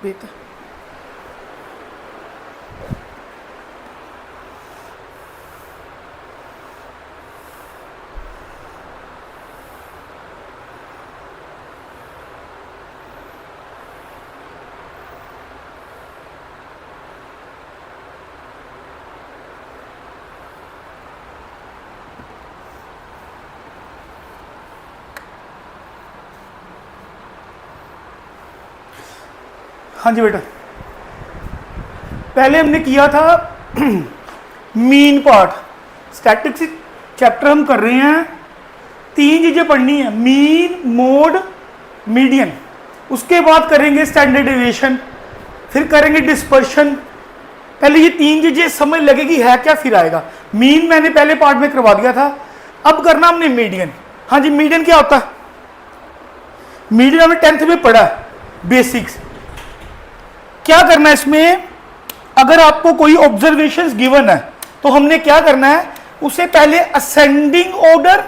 बेहतर। हाँ जी बेटा, पहले हमने किया था मीन पार्ट। स्टैटिस्टिक्स चैप्टर हम कर रहे हैं, 3 चीजें पढ़नी है, मीन, मोड, मीडियन। उसके बाद करेंगे स्टैंडर्ड डेविएशन, फिर करेंगे डिस्पर्शन। पहले ये 3 चीजें समझ लगेगी है क्या, फिर आएगा मीन। मैंने पहले पार्ट में करवा दिया था, अब करना हमने मीडियन। हाँ जी, मीडियन क्या होता है? मीडियन हमने 10th में पढ़ा बेसिक्स। क्या करना है इसमें, अगर आपको कोई ऑब्जर्वेशंस गिवन है तो हमने क्या करना है, उसे पहले असेंडिंग ऑर्डर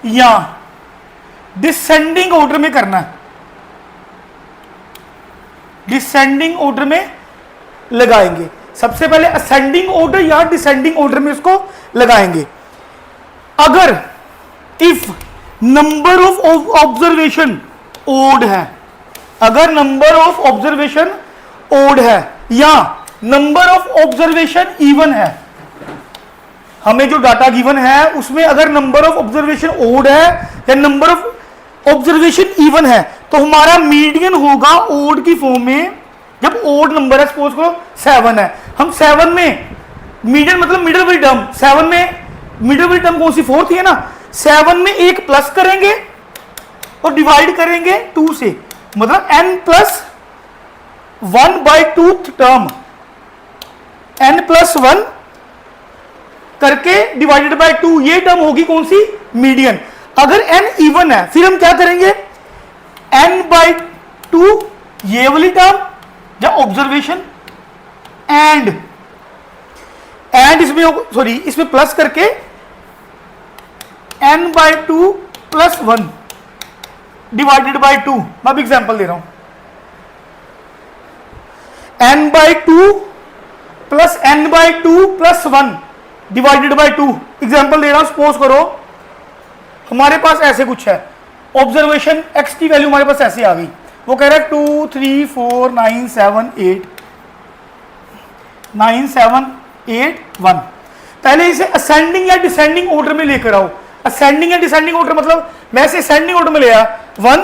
या डिसेंडिंग ऑर्डर में करना है। डिसेंडिंग ऑर्डर में लगाएंगे, सबसे पहले असेंडिंग ऑर्डर या डिसेंडिंग ऑर्डर में उसको लगाएंगे। अगर if number of observation odd है, अगर नंबर ऑफ ऑब्जर्वेशन ओड है या नंबर ऑफ ऑब्जर्वेशन इवन है, हमें जो डाटा गिवन है उसमें अगर नंबर ऑफ ऑब्जर्वेशन ओड है या नंबर ऑफ ऑब्जर्वेशन इवन है, तो हमारा मीडियन होगा ओड की फॉर्म में। जब ओड नंबर है, सपोज करो 7 है, हम 7 में मीडियन मतलब मिडिल वाली टर्म, 7 में मिडिल वाली टर्म कौन सी, 4 थी ना, 7 में एक प्लस करेंगे और डिवाइड करेंगे 2 से, मतलब n+1/2 टर्म, n+1 करके डिवाइडेड बाय 2, ये टर्म होगी कौन सी, मीडियन। अगर n इवन है फिर हम क्या करेंगे, n/2 ये वाली टर्म या ऑब्जर्वेशन एंड इसमें सॉरी इसमें प्लस करके n/2 + 1 डिवाइडेड बाय 2। मैं अब एग्जांपल दे रहा हूं, n/2 + n/2 + 1 divided by 2। Example दे रहा हूं, सपोज करो हमारे पास ऐसे कुछ है, ऑब्जर्वेशन x की वैल्यू हमारे पास ऐसे आ गई, वो कह रहा है 2 3 4 9 7 8 1। पहले इसे असेंडिंग या डिसेंडिंग ऑर्डर में लेकर आओ। असेंडिंग या डिसेंडिंग ऑर्डर मतलब मैं इसे असेंडिंग ऑर्डर में ले आया, 1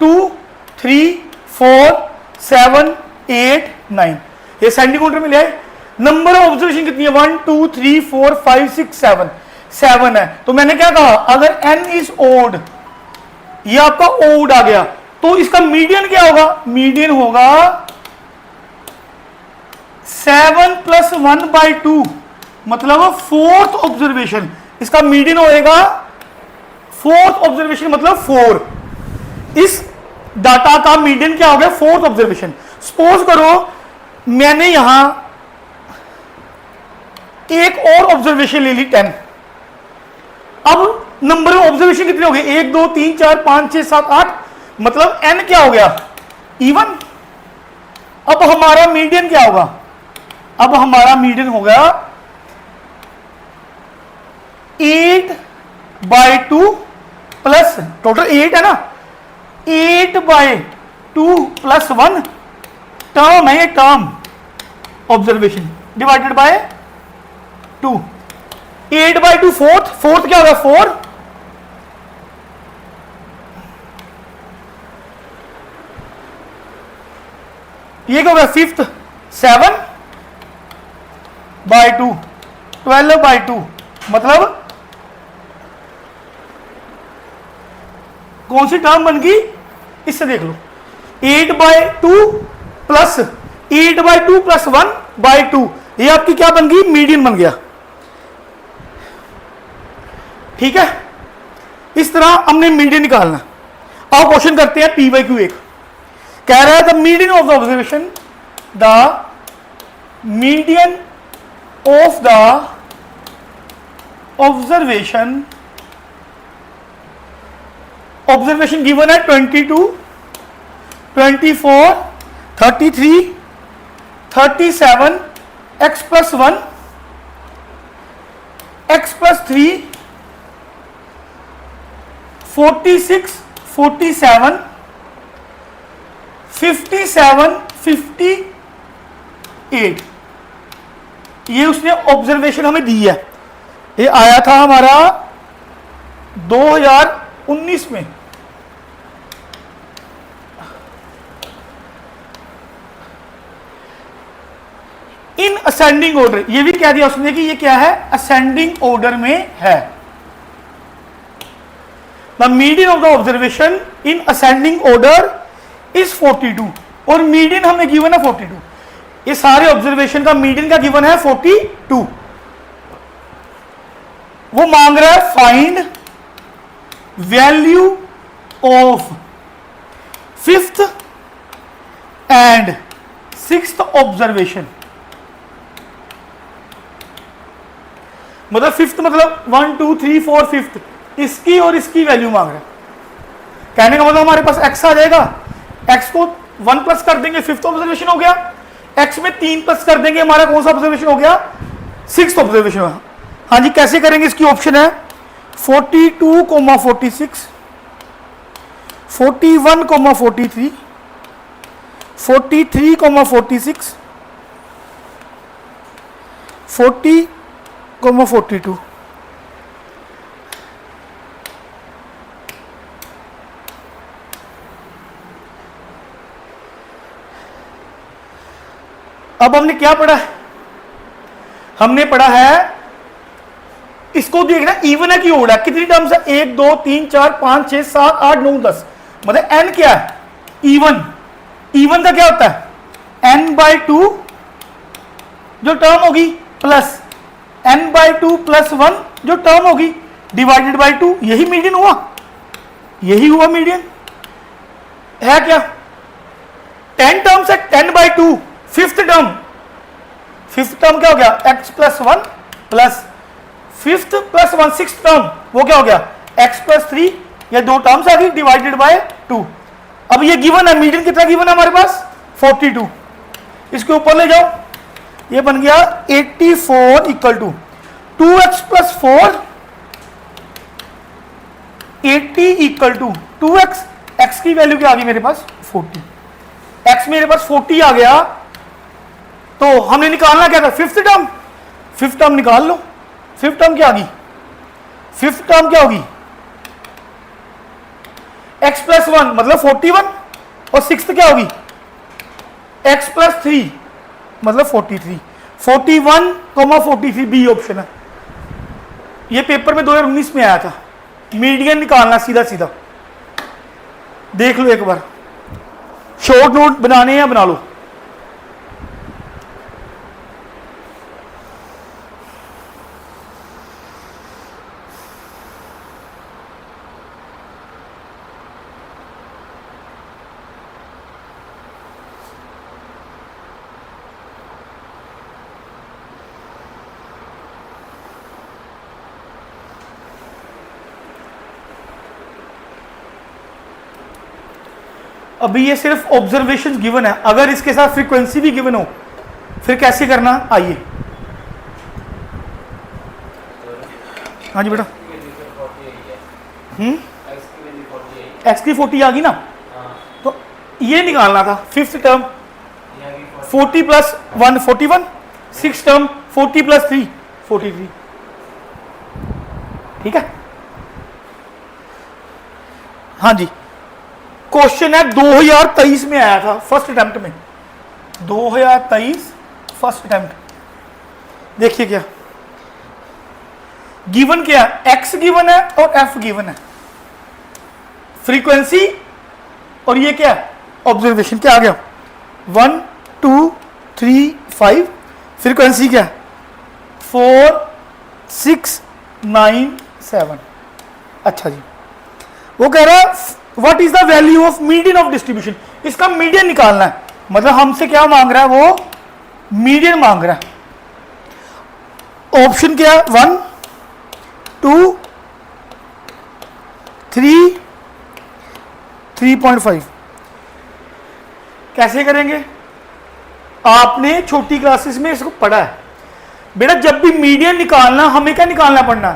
2 3 4 7 8 9, ये असेंडिंग ऑर्डर में ले आए। नंबर ऑफ ऑब्जर्वेशन कितनी है, 1 2 3 4 5 6 7 है। तो मैंने क्या कहा, अगर n इज ओड, ये आपका ओड आ गया, तो इसका मीडियन क्या होगा, मीडियन होगा 7 + 1/2, मतलब 4th ऑब्जर्वेशन। इसका मीडियन होएगा 4th ऑब्जर्वेशन मतलब 4। इस डाटा का मीडियन क्या हो गया, 4th ऑब्जर्वेशन। सपोज करो मैंने यहां एक और ऑब्जर्वेशन ले ली 10, अब नंबर ऑफ ऑब्जर्वेशन कितने हो गए, 1 2 3 4 5 6 7 8, मतलब n क्या हो गया, इवन। अब हमारा मीडियन क्या होगा, अब हमारा मीडियन हो गया 8/2 प्लस, टोटल 8 है ना, 8/2 + 1 टर्म है, ये term observation divided bye 2। 8/2 fourth क्या होगा, 4। ये क्या होगा, 5th 7/2 12/2, मतलब कौन सी टर्म बन गई, इससे देख लो, 8/2 + 8/2 + 1/2, ये आपकी क्या बन गई, मीडियन बन गया। ठीक है, इस तरह हमने मीडियन निकालना। अब क्वेश्चन करते हैं PYQ 1, कह रहा है the median of the observation, the median of the observation given है 22 24 33, 37, x प्लस 1, x प्लस 3, 46, 47, 57, 58। ये उसने ऑब्जर्वेशन हमें दी है। ये आया था हमारा 2019 में। इन असेंडिंग ऑर्डर, ये भी कह दिया उसने कि ये क्या है, असेंडिंग ऑर्डर में है। The median of the observation in ascending order is 42 और मीडियन हमें गिवन है 42। ये सारे ऑब्जर्वेशन का मीडियन का गिवन है 42। वो मांग रहा है find value of 5th and 6th observation. मतलब 5th मतलब 1 2 3 4 5th, इसकी और इसकी वैल्यू मांग रहा है। कहने का मतलब हमारे पास x आ जाएगा, x को 1 प्लस कर देंगे 5th ऑब्जर्वेशन हो गया, x में 3 प्लस कर देंगे हमारा कौन सा ऑब्जर्वेशन हो गया, 6th ऑब्जर्वेशन। हाँ जी, कैसे करेंगे, इसकी ऑप्शन है 42, 46, 41, 43, 43, 46, 40, 42। अब हमने क्या पढ़ा है, हमने पढ़ा है इसको देखना इवन है कि ओड है। कितनी टर्म्स है, 1 2 3 4 5 6 7 8 9 10, मतलब n क्या है, इवन। इवन का क्या होता है, n/2 जो टर्म होगी प्लस n/2 प्लस 1 जो टर्म होगी डिवाइडेड बाय 2। यही मीडियन हुआ, यही हुआ मीडियन। है क्या, 10 टर्म्स है, 10/2 5th टर्म, 5th टर्म क्या हो गया, x plus 1 plus 5th plus 1 6th term, वो क्या हो गया, x प्लस 3। ये दो टर्म्स आ गई डिवाइडेड बाय 2। अब ये गिवन है, मीडियन कितना गिवन है हमारे पास, 42। इसके ऊपर ले जाओ, ये बन गया 84 equal to 2x plus 4, 80 equal to 2x। x की वैल्यू क्या आ गई मेरे पास, 40। x मेरे पास 40 आ गया, तो हमने निकालना क्या था, 5th टर्म। 5th टर्म निकाल लो। 5th टर्म क्या आ गई, 5th टर्म क्या होगी, x प्लस 1 मतलब 41, और 6th क्या होगी, x प्लस 3 मतलब 43। 41, 43 बी ऑप्शन है। ये पेपर में 2019 में आया था। मीडियन निकालना सीधा सीधा, देख लो एक बार, शॉर्ट नोट बनाने हैं बना लो। अभी ये सिर्फ ऑब्जर्वेशन गिवन है, अगर इसके साथ फ्रीक्वेंसी भी गिवन हो फिर कैसे करना, आइए। हाँ जी बेटा, एक्स की 40 आ गई ना, तो ये निकालना था 5th term 40 plus 1 41, 6th term 40 plus 3 43। ठीक है, हाँ जी। क्वेश्चन है 2023 में आया था, फर्स्ट अटेम्प्ट में, 2023 फर्स्ट अटेम्प्ट। देखिए क्या गिवन, क्या x गिवन है और f गिवन है, फ्रीक्वेंसी और ये क्या ऑब्जर्वेशन। क्या आ गया, 1 2 3 5, फ्रीक्वेंसी क्या 4 6 9 7। अच्छा जी, वो कह रहा है what is the value of median of distribution. इसका मीडियन निकालना है, मतलब हमसे क्या मांग रहा है, वो मीडियन मांग रहा है। ऑप्शन क्या है, 1 2 3 3.5। कैसे करेंगे? आपने छोटी क्लासेस में इसको पढ़ा है बेटा, जब भी मीडियन निकालना हमें क्या निकालना पड़ना,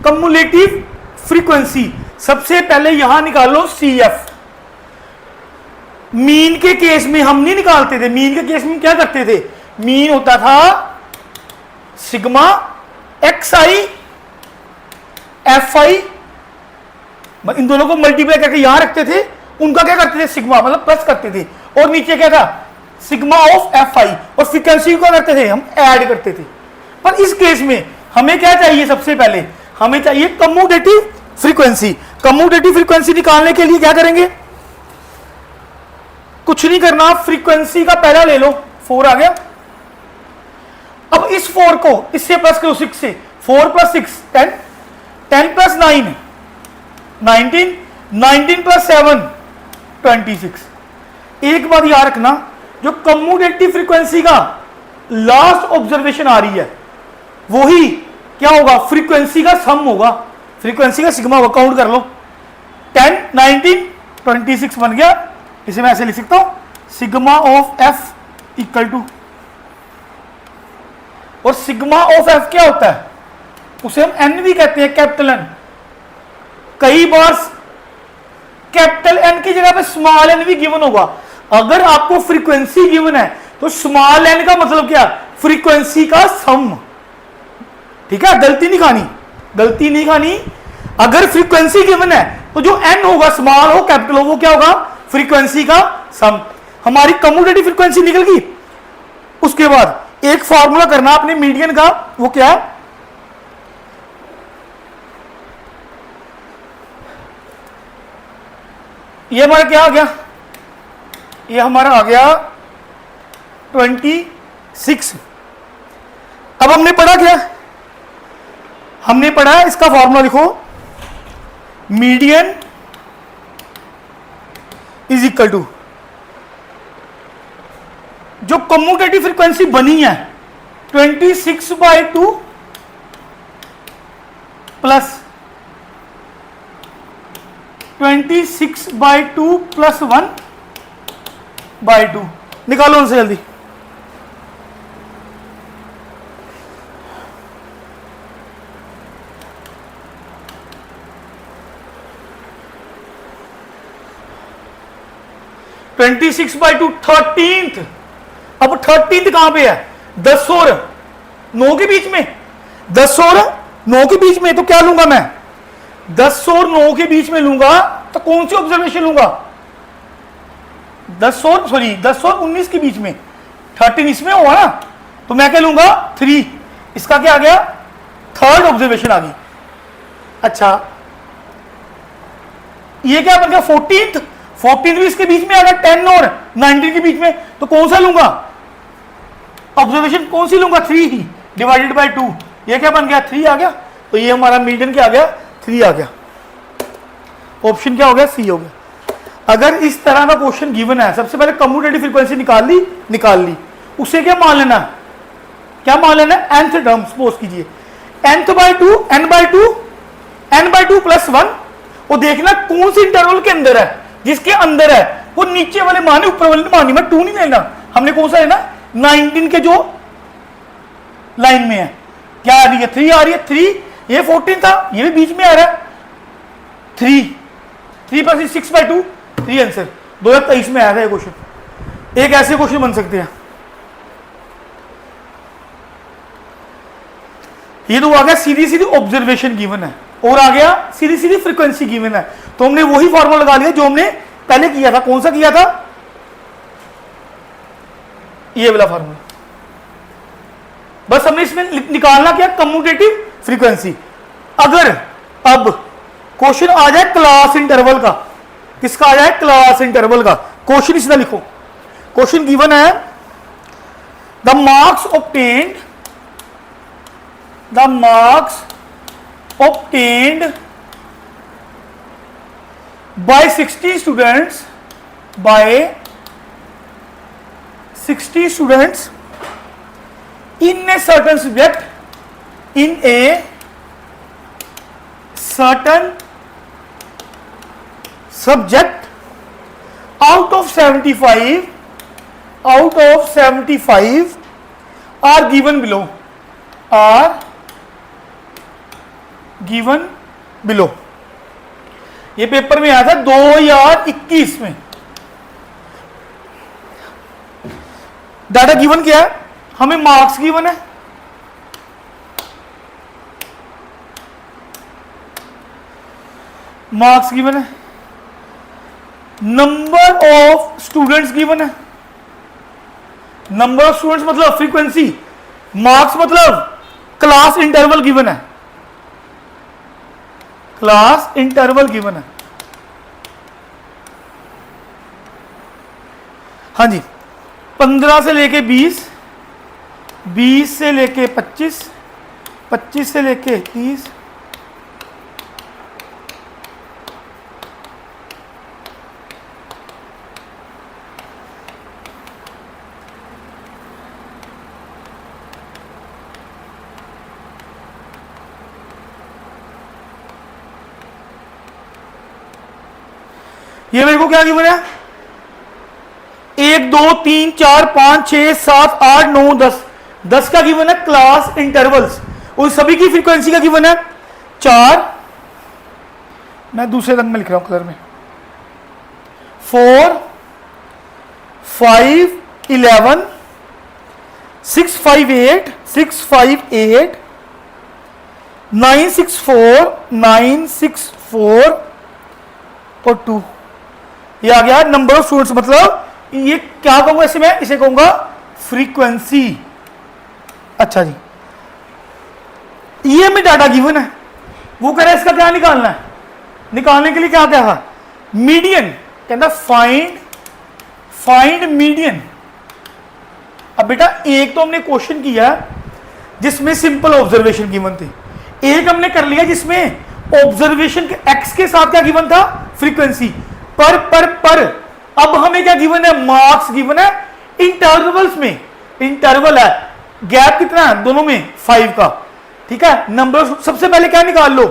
कम्युलेटिव फ्रीक्वेंसी। सबसे पहले यहां निकालो CF। मीन के केस में हम नहीं निकालते थे, मीन के केस में क्या करते थे, मीन होता था सिग्मा XI FI, इन दोनों को मल्टीप्लाई करके यहां रखते थे, उनका क्या करते थे सिग्मा मतलब प्लस करते थे, और नीचे क्या था सिग्मा ऑफ FI, और फ्रीक्वेंसी को क्या करते थे हम ऐड करते थे। पर इस केस में हमें क्या चाहिए, सबसे पहले हमें चाहिए कम्यूटेटिव फ्रीक्वेंसी। कम्यूटेटिव फ्रीक्वेंसी निकालने के लिए क्या करेंगे, कुछ नहीं करना, फ्रीक्वेंसी का पहला ले लो, 4 आ गया। अब इस 4 को इससे प्लस करो 6 से, 4 + 6 10, 10 + 9 19, 19 + 7 26। एक बात याद रखना, जो कम्यूटेटिव फ्रीक्वेंसी का लास्ट ऑब्जर्वेशन आ रही है वही क्या होगा, फ्रीक्वेंसी का सम होगा, फ्रीक्वेंसी का सिग्मा होगा। काउंट कर लो, 10 19 26 बन गया। इसे मैं ऐसे लिख सकता हूं, सिग्मा ऑफ F = और सिग्मा ऑफ F क्या होता है, उसे हम N भी कहते हैं, कैपिटल N। कई बार कैपिटल N की जगह पे स्मॉल n भी गिवन होगा। अगर आपको फ्रीक्वेंसी गिवन है तो स्मॉल n का मतलब क्या, फ्रीक्वेंसी का सम। ठीक है, गलती नहीं खानी, गलती नहीं खानी। अगर फ्रीक्वेंसी गिवन है तो जो n होगा, स्मॉल हो कैपिटल हो, वो क्या होगा, फ्रीक्वेंसी का सम। हमारी कम्यूटेटिव फ्रीक्वेंसी निकल गई। उसके बाद एक फॉर्मूला करना अपने मीडियन का, वो क्या है, ये हमारा क्या आ गया, ये हमारा आ गया 26। अब हमने पढ़ा क्या, हमने पढ़ा इसका फॉर्मूला लिखो, मीडियन = जो कम्यूटेटिव फ्रीक्वेंसी बनी है 26/2 प्लस 26/2 + 1/2। निकालो उनसे जल्दी। Twenty 26/2 13th। अब 13th कहां पे है, 10 और 9 के बीच में, 10 और 9 के बीच में, तो क्या लूंगा मैं, 10 और 9 के बीच में लूंगा तो कौन सी ऑब्जर्वेशन लूंगा, 10 और 19 के बीच में, 13 इसमें होगा ना, तो मैं क्या लूंगा 3। इसका क्या आ गया, थर्ड ऑब्जर्वेशन आ गई। अच्छा ये क्या बन गया 14th भी इसके बीच में आ गया, 10 और 19 के बीच में, तो कौन सा लूंगा ऑब्जर्वेशन, कौन सी लूंगा 3 ही /2। ये क्या बन गया 3 आ गया। तो ये हमारा मीडियन क्या आ गया, 3 आ गया। ऑप्शन क्या हो गया, C हो गया। अगर इस तरह का क्वेश्चन गिवन है, सबसे पहले कम्यूटेटिव फ्रीक्वेंसी निकाल ली, उसे क्या मान लेना, क्या मान लेना, nth टर्म सपोज कीजिए, n/2 n/2 + 1, और देखना कौन सी इंटरवल के अंदर है, जिसके अंदर है वो नीचे वाले माने ऊपर वाले माने में 2 नहीं लेना, हमने कौन सा लेना, 19 के जो लाइन में है, क्या आ रही है 3 आ रही है, 3 ये 14 था, ये भी बीच में आ रहा है, 3 + 6/2 3 आंसर 2023 में आया था ये क्वेश्चन। एक ऐसे क्वेश्चन बन सकते हैं। ये तो आ गया सीधी ऑब्जर्वेशन गिवन है, और आ गया सीधी फ्रीक्वेंसी गिवन है, तो हमने वही फॉर्मूला लगा लिया जो हमने पहले किया था। कौन सा किया था, ये वाला फॉर्मूला। बस हमने इसमें निकालना क्या, कम्यूटेटिव फ्रीक्वेंसी। अगर अब क्वेश्चन आ जाए क्लास इंटरवल का, किसका आ जाए, क्लास इंटरवल का क्वेश्चन, इसमें लिखो, क्वेश्चन गिवन है, the marks obtained by 60 students in a certain subject out of 75 out of 75 are given below, are given below। ये पेपर में आया था 2021 में। डाटा गिवन क्या है, हमें मार्क्स गिवन है, मार्क्स गिवन है, नंबर ऑफ स्टूडेंट्स गिवन है। नंबर ऑफ स्टूडेंट्स मतलब फ्रीक्वेंसी, मार्क्स मतलब क्लास इंटरवल गिवन है, क्लास इंटरवल गिवन है। हाँ जी, 15 से लेके 20, 20 से लेके 25, 25 से लेके 30, ये मेरे को क्या गिवन है, 1 2 3 4 5 6 7 8 9 10, 10 का गिवन है क्लास इंटरवल्स, उन सभी की फ्रीक्वेंसी का गिवन है 4, मैं दूसरे रंग में लिख रहा हूं कलर में, 4 5 11 6 5 8 6 5 8 9 6 4 9 6 4 और 2। ये आ गया नंबर ऑफ स्टूडेंट्स, मतलब ये क्या कहूंगा इसे, मैं इसे कहूंगा फ्रीक्वेंसी। अच्छा जी, ये हमें डाटा गिवन है, वो कह रहा है इसका क्या निकालना है, निकालने के लिए क्या क्या है, मीडियन, कहता फाइंड मीडियन। अब बेटा एक तो हमने क्वेश्चन किया जिसमें सिंपल ऑब्जर्वेशन गिवन थी, एक हमने कर लिया जिसमें ऑब्जर्वेशन के एक्स के साथ क्या गिवन था, फ्रीक्वेंसी। पर अब हमें क्या गिवन है, मार्क्स गिवन है इंटरवल्स में, इंटरवल है, गैप कितना है दोनों में 5 का, ठीक है। नंबर सबसे पहले क्या निकाल लो,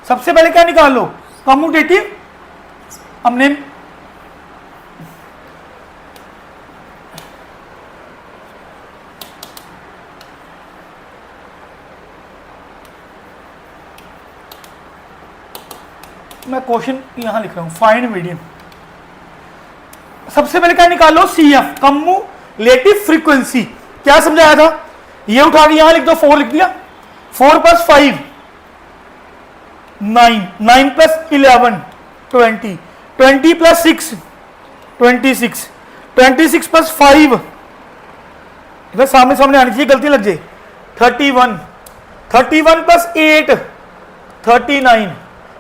सबसे पहले क्या निकाल लो, कम्यूटेटिव। हमने मैं क्वेश्चन यहां लिख रहा हूं, फाइंड मीडियन। सबसे पहले क्या निकालो, CF कम्युलेटिव फ्रीक्वेंसी। क्या समझाया था, ये उठा के यहां लिख दो, 4 लिख दिया, 4 + 5 9, 9 + 11 20, 20 + 6 26, 26 + 5 इधर सामने सामने आनी चाहिए, गलती लग जाए, 31, 31 + 8 39,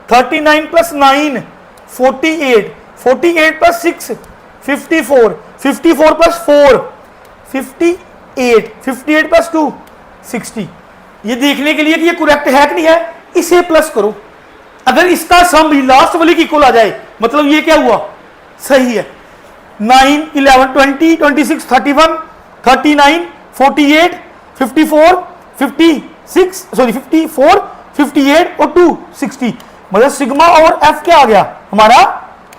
39 + 9 48, 48 + 6 54, 54 + 4 58, 58 + 2 60। ये देखने के लिए कि ये करेक्ट है कि नहीं है, इसे प्लस करो, अगर इसका सम भी लास्ट वाले की इक्वल आ जाए मतलब ये क्या हुआ, सही है। 9 11 20 26 31 39 48 54 56 सॉरी 54 58 और 2 60, मतलब सिग्मा और एफ क्या आ गया हमारा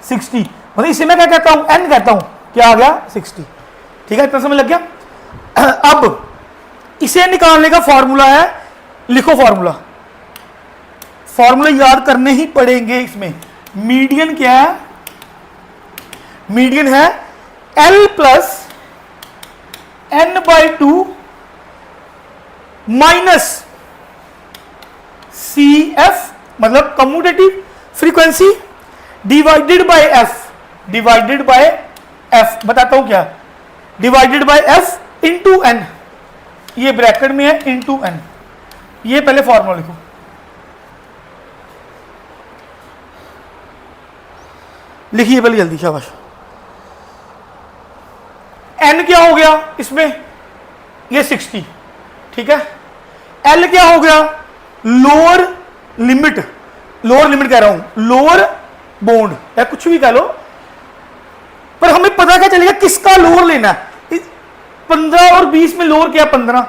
60, मतलब इसे मैं क्या कहता हूं, एन कहता हूं, क्या आ गया 60। ठीक है, इतना समझ लग गया। अब इसे निकालने का फॉर्मूला है, लिखो फॉर्मूला, फॉर्मूला याद करने ही पड़ेंगे इसमें। मीडियन क्या है, मीडियन है L + n/2 माइनस CF मतलब commutative frequency divided by f, बताता हूं क्या, divided by f into n, ये ब्रैकेट में है इंटू n। ये पहले फॉर्मूला लिखो, लिखिए पहले जल्दी, शाबाश। n क्या हो गया इसमें, ये 60, ठीक है। l क्या हो गया, लोअर लिमिट कह रहा हूं, लोअर बाउंड या कुछ भी कह लो, पर हमें पता क्या चलेगा किसका लोअर लेना है। 15 और 20 में लोअर क्या, 15,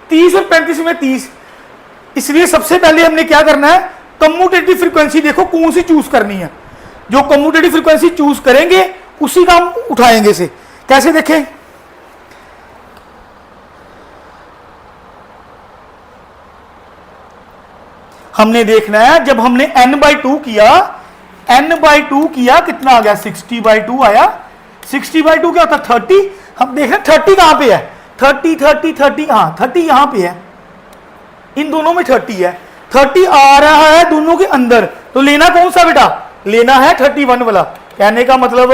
30 और 35 में 30, इसलिए सबसे पहले हमने क्या करना है, कम्यूटेटिव फ्रीक्वेंसी देखो कौन सी चूज करनी है, जो कम्यूटेटिव फ्रीक्वेंसी चूज करेंगे उसी का हम उठाएंगे इसे। कैसे देखें, हमने देखना है जब हमने n/2 किया, n/2 किया कितना आ गया 60/2 आया। 60/2 क्या होता है 30। हम देख रहे हैं 30 कहां पे है, 30 हाँ 30 यहां पे है, इन दोनों में 30 है, 30 आ रहा है दोनों के अंदर, तो लेना कौन सा बेटा, लेना है 31 वाला। कहने का मतलब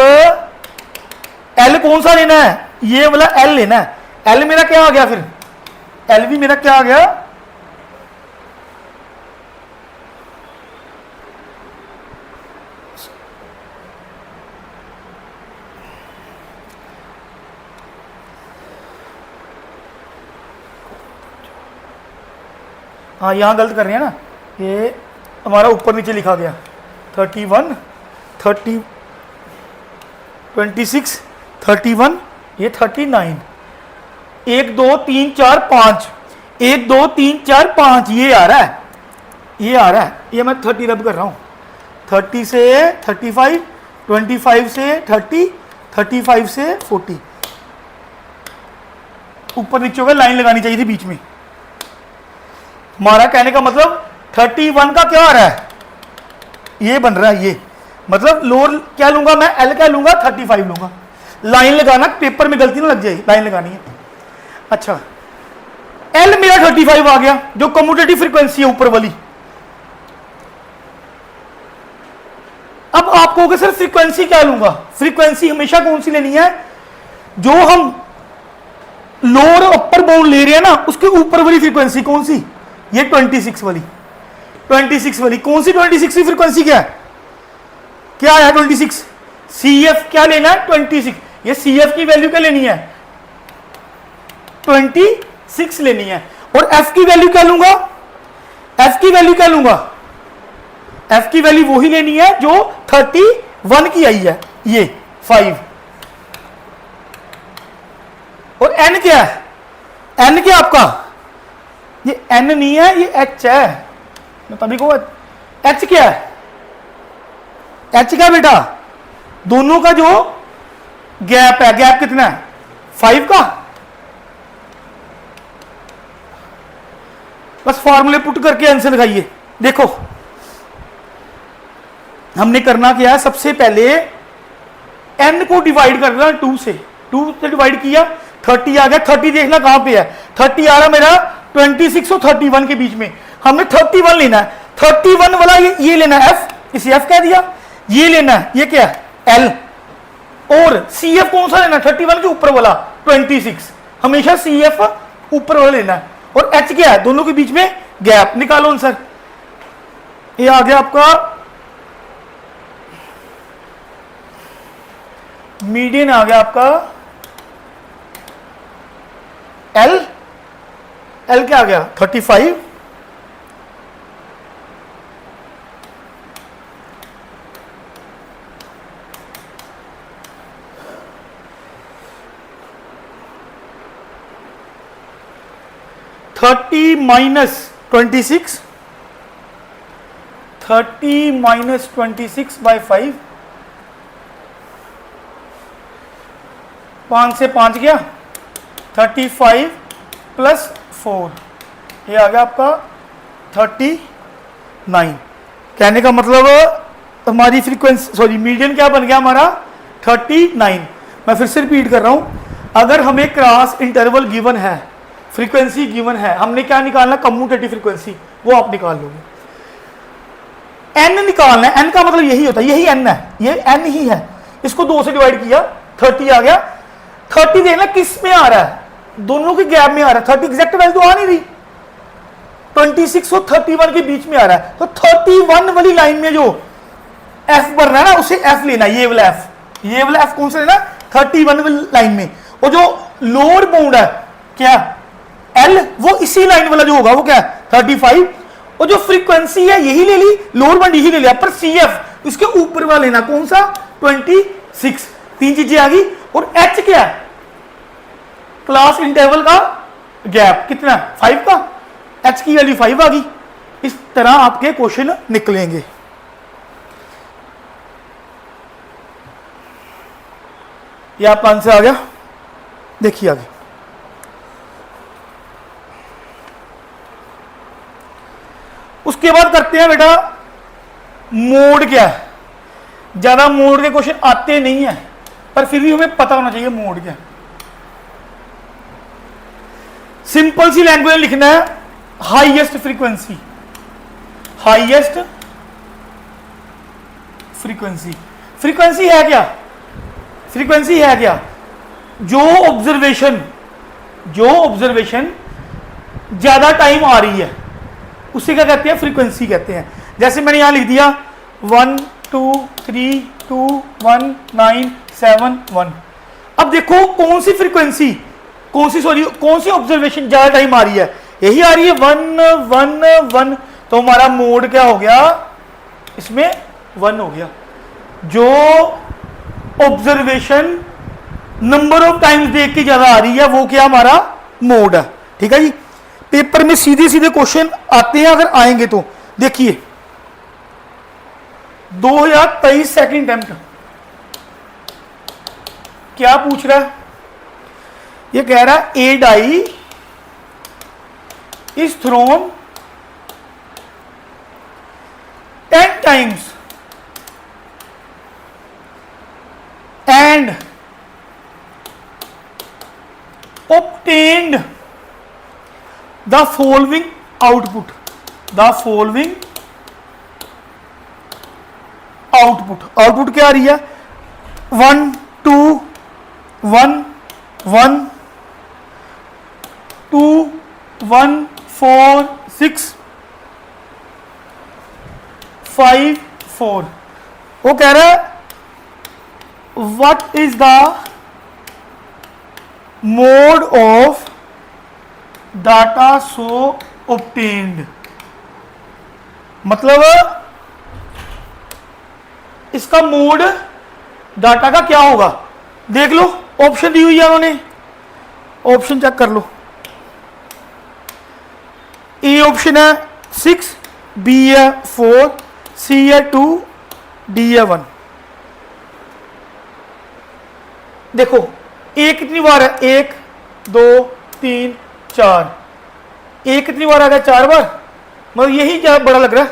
L कौन सा लेना है, ये वाला L लेना है। L मेरा क्या आ गया फिर, L भी मेरा क्या आ गया, हाँ यहाँ गलत कर रहे हैं ना, ये हमारा ऊपर नीचे लिखा गया 31 30 26 31 ये 39 1 2 3 4 5 1 2 3 4 5 ये आ रहा है, ये आ रहा है, ये मैं 30 रब कर रहा हूँ, 30 से 35 25 से 30 35 से 40 ऊपर नीचे होगा, लाइन लगानी चाहिए थी बीच में। हमारा कहने का मतलब 31 का क्या आ रहा है, ये बन रहा है, ये मतलब लोअर क्या लूंगा मैं, L क्या लूंगा 35 लूंगा। लाइन लगाना, पेपर में गलती ना लग जाए, लाइन लगानी है। अच्छा L मेरा 35 आ गया, जो कम्यूटेटिव फ्रीक्वेंसी है ऊपर वाली। अब आप कहोगे सर फ्रीक्वेंसी क्या लूंगा, फ्रीक्वेंसी हमेशा कौन सी लेनी है, जो हम लोअर अपर बाउंड ले रहे हैं ना उसके ऊपर वाली फ्रीक्वेंसी कौन सी, ये 26 वाली, 26 वाली कौन सी, 26 की फ्रीक्वेंसी क्या है, क्या है 26, CF क्या लेना है 26, ये CF की वैल्यू क्या लेनी है 26 लेनी है। और F की वैल्यू क्या लूंगा, F की वैल्यू क्या लूंगा, F की वैल्यू वही लेनी है जो 31 की आई है, ये 5। और N क्या है, N क्या आपका, ये N नहीं है ये H है, मैं तभी को H क्या है, H क्या बेटा, दोनों का जो गैप है, गैप कितना है 5 का। बस फॉर्मूले पुट करके आंसर दिखाइए। देखो हमने करना क्या है, सबसे पहले n को डिवाइड करना 2 से डिवाइड किया, 30 आ गया, 30 देखना कहां पे है, 30 आ रहा मेरा 26 और 31 के बीच में, हमने 31 लेना है, 31 वाला ये लेना है F, इसे F कह दिया, ये लेना है, ये क्या है L, और CF कौन सा लेना है 31 के ऊपर वाला 26, हमेशा CF ऊपर वाला लेना है। और H क्या है, दोनों के बीच में गैप, निकालो आंसर। ये आ गया आपका मीडियन, आ गया आपका L क्या आ गया 35, -26 30 - 26/5, 5 से 5 गया 35 + 4, ये आ गया आपका 39। कहने का मतलब हमारी फ्रीक्वेंसी सॉरी मीडियन क्या बन गया हमारा 39। मैं फिर से रिपीट कर रहा हूं, अगर हमें क्रॉस इंटरवल गिवन है, फ्रीक्वेंसी गिवन है, हमने क्या निकालना कम्यूटेटिव फ्रीक्वेंसी, वो आप निकाल लोगे। n निकालना है, n का मतलब यही होता है, यही n है, ये n ही है, इसको 2 से डिवाइड किया 30 आ गया। 30 देखना किस में आ रहा है, दोनों के गैप में आ रहा है, 30 एग्जैक्ट वैल्यू तो आ नहीं रही, 26 और 31 के बीच में आ रहा है, तो 31 वाली लाइन में जो F भरना है ना उसे F लेना, ये वाला F, ये वाला F कौन सा लेना 31 वाली लाइन में, और जो लोअर बाउंड है क्या L, वो इसी लाइन वाला जो होगा वो क्या 35, और जो फ्रीक्वेंसी है यही ले ली, लोअर बाउंड यही ले लिया, पर CF इसके ऊपर वाला लेना कौन सा 26, 3 चीजें आ गई। और H क्या है, क्लास इंटरवल का गैप कितना 5 का, H की वैल्यू 5 आ गई। इस तरह आपके क्वेश्चन निकलेंगे। ये आपका आंसर आ गया, देखिए आगे। उसके बाद करते हैं बेटा मोड क्या है। ज्यादा मोड के क्वेश्चन आते नहीं है, पर फिर भी हमें पता होना चाहिए मोड क्या है। सिंपल सी लैंग्वेज में लिखना है highest frequency, highest frequency. Frequency है क्या? फ्रीक्वेंसी है क्या? जो ऑब्जर्वेशन ज्यादा टाइम आ रही है उसे क्या कहते हैं? फ्रीक्वेंसी कहते हैं। जैसे मैंने यहां लिख दिया 1 2 3 2 1 9 7 1। अब देखो कौन सी फ्रीक्वेंसी, कौन सी ऑब्जर्वेशन ज्यादा टाइम आ रही है? यही आ रही है 1 1 1। तो हमारा मोड क्या हो गया? इसमें 1 हो गया। जो ऑब्जर्वेशन नंबर ऑफ टाइम्स देख के ज्यादा आ रही है वो क्या हमारा मोड है। ठीक है जी। पेपर में सीधे सीधे क्वेश्चन आते हैं, अगर आएंगे तो देखिए 2023 सेकंड अटेम्प्ट क्या पूछ रहा है? ये कह रहा है a die is thrown 10 times and obtained the following output. Output क्या आ रही है? 1 2 1 1 2 1 4 6 5 4। वो कह रहा है what is the mode of data so obtained। मतलब इसका मोड डाटा का क्या होगा? देख लो, ऑप्शन दी हुई है उन्होंने, ऑप्शन चेक कर लो। ए ऑप्शन है 6, बी है 4, सी है 2, डी है 1। देखो ए कितनी बार है? 1 2 3 4। ए कितनी बार आ गया? 4 बार। मतलब यही क्या बड़ा लग रहा है?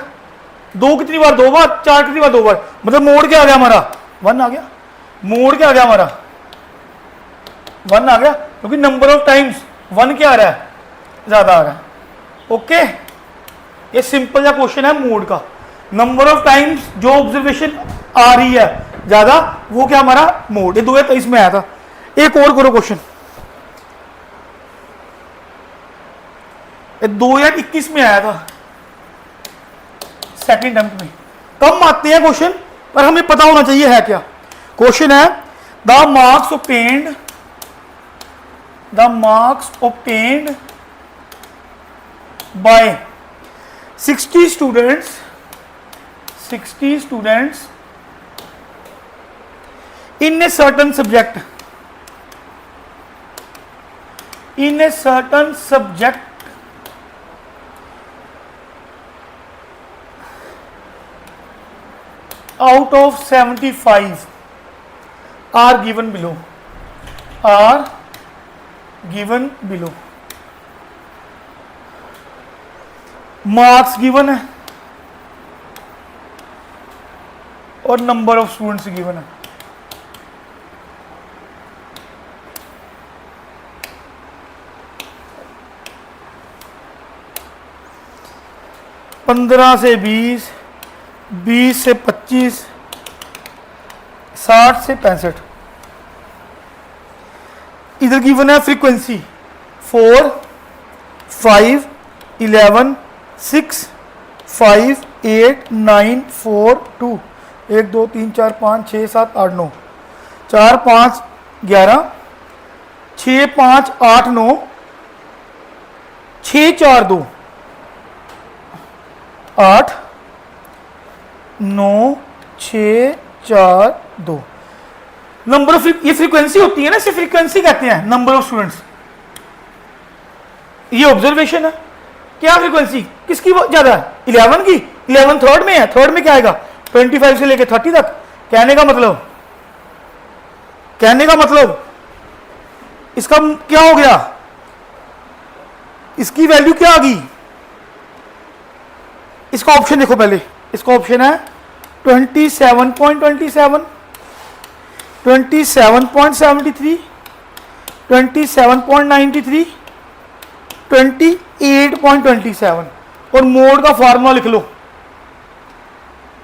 2 कितनी बार? 2 बार। 4 कितनी बार? 2 बार। मतलब मोड क्या आ गया हमारा? 1 आ गया। मोड क्या आ गया हमारा? 1 आ गया, क्योंकि नंबर ऑफ टाइम्स 1 क्या आ रहा है? ज्यादा आ रहा है। ओके, ये सिंपल सा क्वेश्चन है मोड का। नंबर ऑफ टाइम्स जो ऑब्जर्वेशन आ रही है ज्यादा, वो क्या हमारा मोड। ये 2023 में आया था। एक और करो क्वेश्चन, 2021 में आया था सेकंड अटेम्प्ट में। कम आते हैं क्वेश्चन, पर हमें पता होना चाहिए है क्या। क्वेश्चन है the marks obtained by 60 students in a certain subject out of 75 are given below। Marks given है और नंबर ऑफ स्टूडेंट्स गिवन है। पंद्रह से 20, 20 से 25, 60 से 65। इधर गिवन है फ्रीक्वेंसी 4 5 11 6 5 8 9 4 2। 1 2 3 4 5 6 7 8 9। 4 5 11 6 5 8 9 6 4 2 8 9 6 4 2। नंबर ऑफ, ये फ्रीक्वेंसी होती है ना, इसे फ्रीक्वेंसी कहते हैं नंबर ऑफ स्टूडेंट्स। ये ऑब्जर्वेशन है। क्या फ्रीक्वेंसी किसकी ज्यादा है? 11 की। 11 थर्ड में है। थर्ड में क्या आएगा? 25 से लेके 30 तक। कहने का मतलब इसका क्या हो गया? इसकी वैल्यू क्या आ गई? इसका ऑप्शन देखो पहले, इसका ऑप्शन है 27.27, 27.73, 27.93, 28.27 और मोड का फार्मूला लिख लो।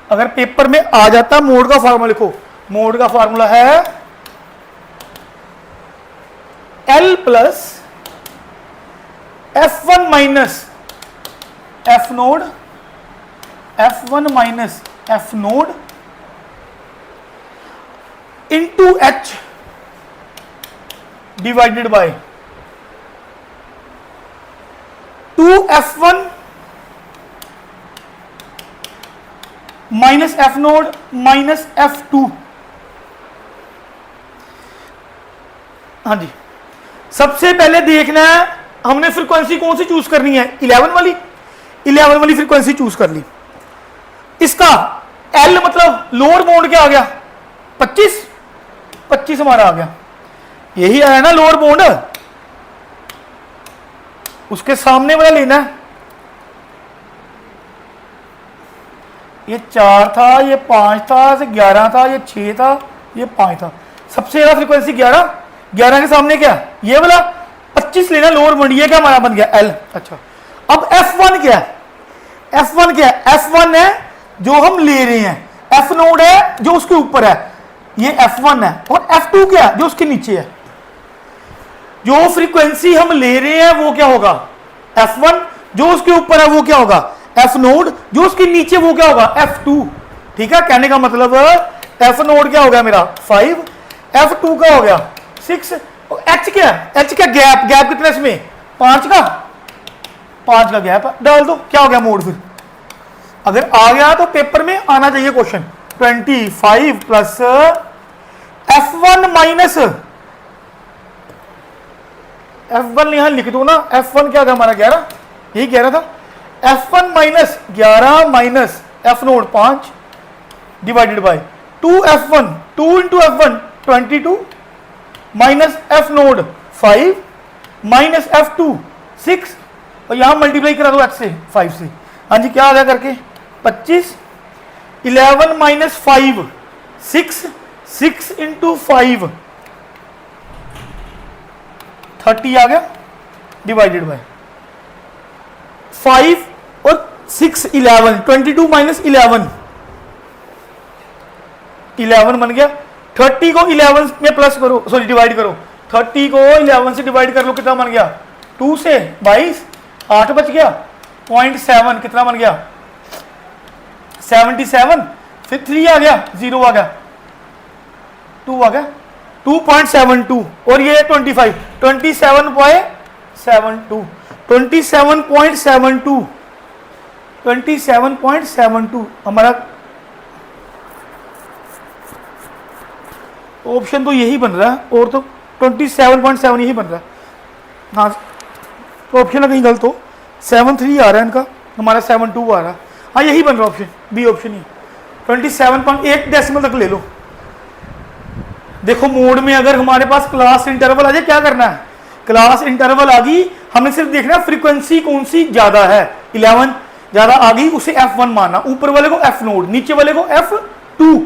अगर पेपर में आ जाता मोड का फार्मूला लिखो। मोड का फार्मूला है L plus F1 minus F node, F1 minus F node into H divided by 2F1 minus F node minus F2। हाँ जी, सबसे पहले देखना है हमने फ्रीक्वेंसी कौन सी चूज करनी है, 11 वाली। 11 वाली फ्रीक्वेंसी चूज कर ली। इसका L मतलब लोअर बाउंड क्या आ गया, 25, 25 हमारा आ गया। यही आया ना लोअर बाउंड, उसके सामने वाला लेना है। ये 4 था, ये 5 था, ये 11 था, ये 6 था, ये 5 था। सबसे ज्यादा फ्रीक्वेंसी 11, 11 के सामने क्या, ये वाला 25 लेना लोअर बाउंड। ये क्या हमारा बन गया L। अच्छा, अब F1 क्या है, F1 क्या है, F1 है जो हम ले रहे हैं, F नोड है जो उसके ऊपर है, ये F1 है। और F2 क्या है, जो उसके नीचे है। जो फ्रीक्वेंसी हम ले रहे हैं वो क्या होगा, F1, जो उसके ऊपर है वो क्या होगा F नोड, जो उसके नीचे वो क्या होगा F2। ठीक है, कहने का मतलब F नोड क्या हो गया मेरा 5, F2 का हो गया 6। H क्या है, H क्या गैप, गैप कितना इसमें 5 का गैप डाल दो, क्या हो गया मोड। फिर अगर आ गया तो पेपर में आना चाहिए question 25 plus F1 minus F1 यहां लिख दो ना, F1 क्या था हमारा 11, यही 11 था। F1 minus 11 minus F node 5 divided by 2F1, 2 into F1 22 minus F node 5 minus F2 6 और यहां मल्टीप्लाई करा दो H से 5 से। हाँ जी, क्या आ गया करके 25, 11 माइनस 5 6, 6 इंटू 5 30 आ गया डिवाइडेड बाय 5 और 6 11, 22 माइनस 11 बन गया। 30 को 11 में प्लस करो, सॉरी डिवाइड करो, 30 को 11 से डिवाइड कर लो, कितना बन गया 2 से 22, 8 बच गया 0.7, कितना बन गया 77। फिर 3 आ गया, 0 आ गया, 2 आ गया 2.72 और ये 25, 27.72, 27.72, 27.72 हमारा ऑप्शन तो यही बन रहा है, और तो 27.7 यही बन रहा है। हाँ, तो ऑप्शन कहीं गलत हो, 73 आ रहा है इनका, हमारा 72 आ रहा है। हाँ, यही बन रहा है ऑप्शन बी, ऑप्शन ही 27.1 डेसिमल तक ले लो। देखो मोड में अगर हमारे पास क्लास इंटरवल आ जाए, क्या करना है, क्लास इंटरवल आ गई, हमने सिर्फ देखना फ्रीक्वेंसी कौन सी ज्यादा है, 11 ज्यादा आ गई उसे F1 मानना, ऊपर वाले को F नोड, नीचे वाले को F2,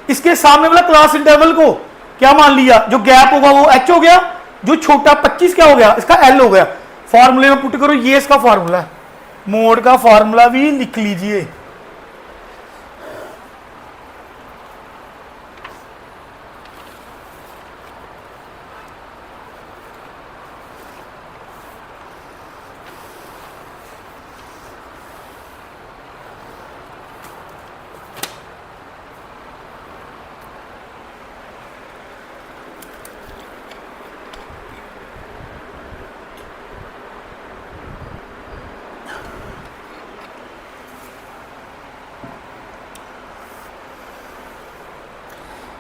इसके सामने वाला क्लास इंटरवल को क्या मान लिया, जो गैप होगा वो H हो गया, जो छोटा 25 क्या हो गया, इसका L हो गया। फॉर्मूले में पुट करो, ये इसका फॉर्मूला है। मोड का फॉर्मूला भी लिख लीजिए।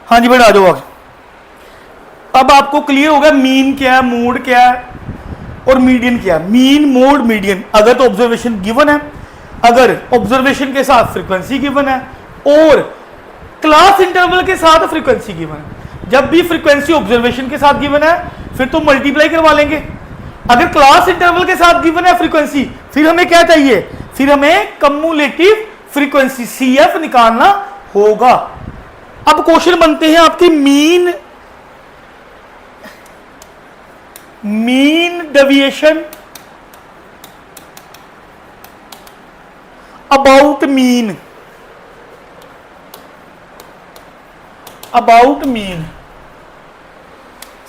हाँ जी बेटा, आ जाओ आगे। अब आपको क्लियर होगा मीन क्या है, मोड क्या है और मीडियन क्या है। मीन, मोड, मीडियन, अगर तो ऑब्जर्वेशन गिवन है, अगर ऑब्जर्वेशन के साथ फ्रीक्वेंसी गिवन है और क्लास इंटरवल के साथ फ्रीक्वेंसी गिवन है। जब भी फ्रीक्वेंसी ऑब्जर्वेशन के साथ गिवन है फिर तो मल्टीप्लाई करवा लेंगे। अगर क्लास इंटरवल के साथ गिवन है फ्रीक्वेंसी, फिर हमें क्या चाहिए, फिर हमें कम्युलेटिव फ्रीक्वेंसी CF निकालना होगा। अब क्वेश्चन बनते हैं आपके mean deviation about mean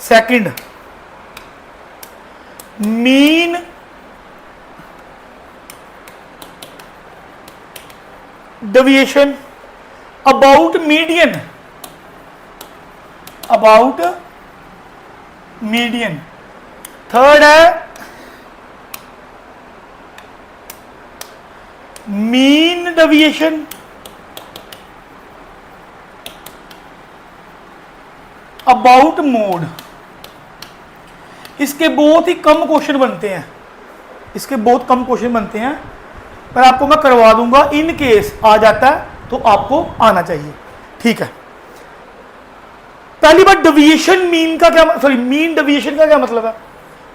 second, mean deviation about median, third है मीन डेविएशन अबाउट मोड। इसके बहुत ही कम क्वेश्चन बनते हैं, पर आपको मैं करवा दूंगा। इन केस आ जाता है तो आपको आना चाहिए, ठीक है। पहली बात, डेविएशन मीन डेविएशन का क्या मतलब है?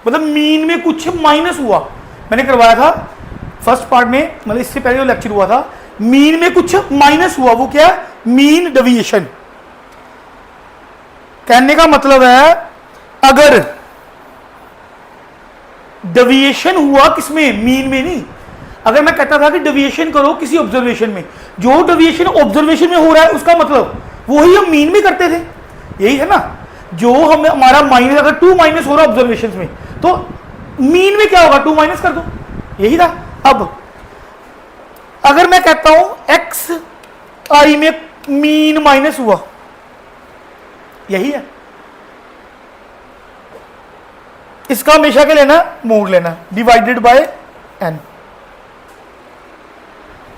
मतलब मीन में कुछ माइनस हुआ। मैंने करवाया था फर्स्ट पार्ट में, मतलब इससे पहले जो लेक्चर हुआ था, मीन में कुछ माइनस हुआ, वो क्या है? Mean deviation. कहने का मतलब है अगर डेविएशन हुआ किसमें? मीन में नहीं। अगर मैं कहता था कि डेविएशन करो किसी ऑब्जर्वेशन में, जो डेविएशन ऑब्जर्वेशन में हो रहा है उसका मतलब वही हम मीन में करते थे, यही है ना। जो हमें हमारा माइनस, अगर 2 माइनस हो रहा है ऑब्जर्वेशन में, तो मीन में क्या होगा? 2 माइनस कर दो, यही था। अब अगर मैं कहता हूं एक्स आई में मीन माइनस हुआ, यही है। इसका हमेशा के लेना मोड लेना, डिवाइडेड बाय एन।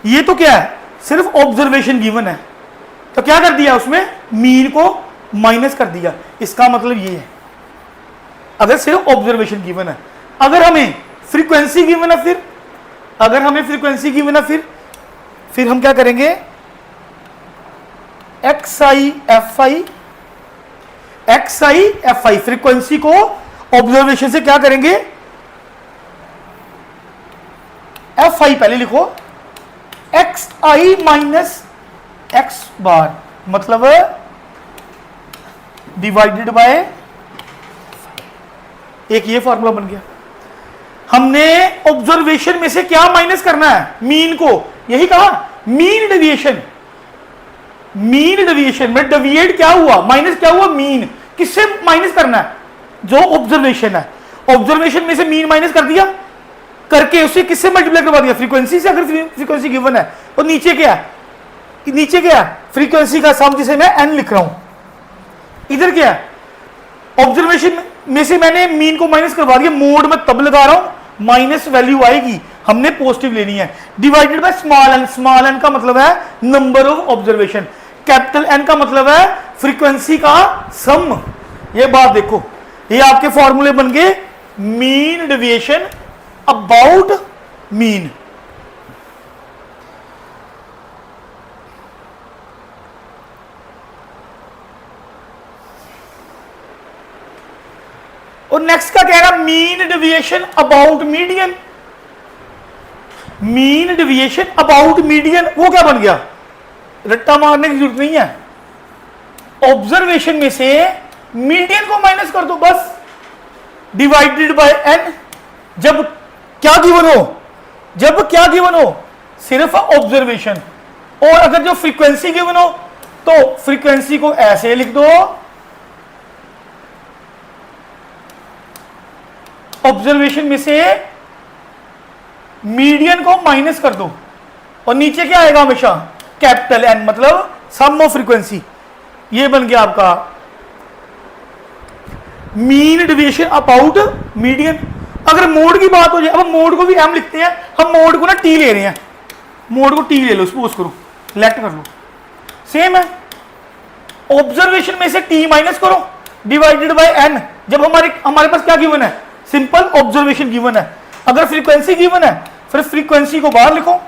ये तो क्या है? सिर्फ ऑब्जर्वेशन गिवन है, तो क्या कर दिया उसमें? मीन को माइनस कर दिया। इसका मतलब ये है अगर सिर्फ ऑब्जर्वेशन गिवन है। अगर हमें फ्रीक्वेंसी गिवन है, फिर हम क्या करेंगे? X I F I frequency को ऑब्जर्वेशन से क्या करेंगे? एफ आई पहले लिखो, एक्स आई माइनस एक्स बार, मतलब डिवाइडेड बाय, एक ये फॉर्मूला बन गया। हमने ऑब्जर्वेशन में से क्या माइनस करना है? मीन को, यही कहा मीन डेविएशन में डेविएट क्या हुआ? माइनस क्या हुआ? मीन। किससे माइनस करना है? जो ऑब्जर्वेशन है, ऑब्जर्वेशन में से मीन माइनस कर दिया, करके उसे किससे मल्टीप्लाई करवा दिया? फ्रीक्वेंसी से। अगर फ्रीक्वेंसी गिवन है तो नीचे क्या फ्रीक्वेंसी का सम, जिसे मैं एन लिख रहा हूं। इधर क्या है? ऑब्जर्वेशन में से मैंने मीन को माइनस करवा दिया, मोड में तब लगा रहा हूं माइनस वैल्यू आएगी, हमने पॉजिटिव लेनी है, डिवाइडेड बाय स्मॉल एन का मतलब है number of observation, capital N का मतलब है फ्रीक्वेंसी का सम। ये बात देखो, ये आपके फॉर्मूले बन गए मीन डेविएशन अबाउट मीन। और नेक्स्ट का कह रहा mean deviation about median. Mean deviation about median वो क्या बन गया? रट्टा मारने की जरूरत नहीं है, ऑब्जर्वेशन में से मीडियन को माइनस कर दो बस, डिवाइडेड बाय एन। जब क्या गिवन हो? सिर्फ ऑब्जर्वेशन। और अगर जो फ्रीक्वेंसी गिवन हो तो फ्रीक्वेंसी को ऐसे लिख दो, ऑब्जर्वेशन में से मीडियन को माइनस कर दो, और नीचे क्या आएगा? हमेशा कैपिटल एन, मतलब सम ऑफ फ्रीक्वेंसी। ये बन गया आपका मीन डेविएशन अबाउट मीडियन। अगर मोड की बात हो जाए, अब मोड को भी हम लिखते हैं, हम मोड को ना टी ले रहे हैं, मोड को टी ले लो, सपोज करो, लेफ्ट कर लो, सेम है। ऑब्जर्वेशन में से टी माइनस करो, डिवाइडेड बाय एन। जब हमारे पास क्या गिवन है? सिंपल ऑब्जर्वेशन गिवन है। अगर फ्रीक्वेंसी गिवन है, फिर फ्रीक्वेंसी को बाहर लिखो,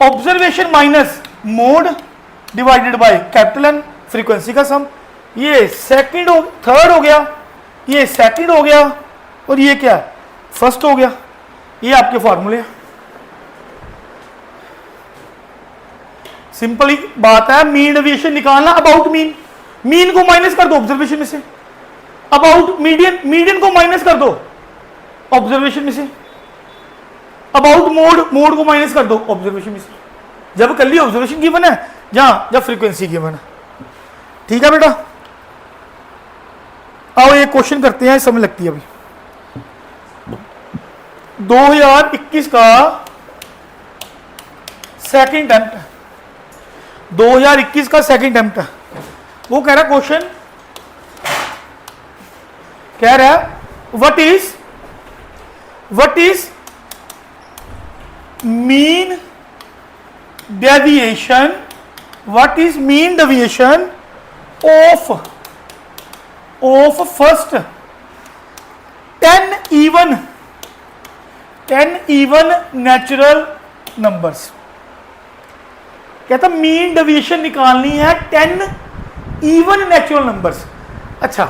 observation minus mode divided by capital N, frequency का सम। ये थर्ड हो गया, ये सेकंड हो गया, और ये क्या? फर्स्ट हो गया। ये आपके फॉर्मूले हैं। सिंपल ही बात है, मीन डेविएशन निकालना अबाउट मीन, मीन को माइनस कर दो ऑब्जर्वेशन में से, अबाउट मीडियन, मीडियन को माइनस कर दो ऑब्जर्वेशन में से, अबाउट मोड, मोड को माइनस कर दो ऑब्जर्वेशन में से। जब कर लिया ऑब्जर्वेशन गिवन है, जहां जब फ्रीक्वेंसी गिवन है। ठीक है बेटा, आओ ये क्वेश्चन करते हैं, समय लगती है अभी। 2021 का सेकंड अटेम्प्ट, 2021 का सेकंड अटेम्प्ट, वो कह रहा है क्वेश्चन, कह रहा है what is mean deviation, what is mean deviation of first 10 even natural numbers. कहता मीन डेविएशन निकालनी है 10 इवन नेचुरल नंबर्स। अच्छा,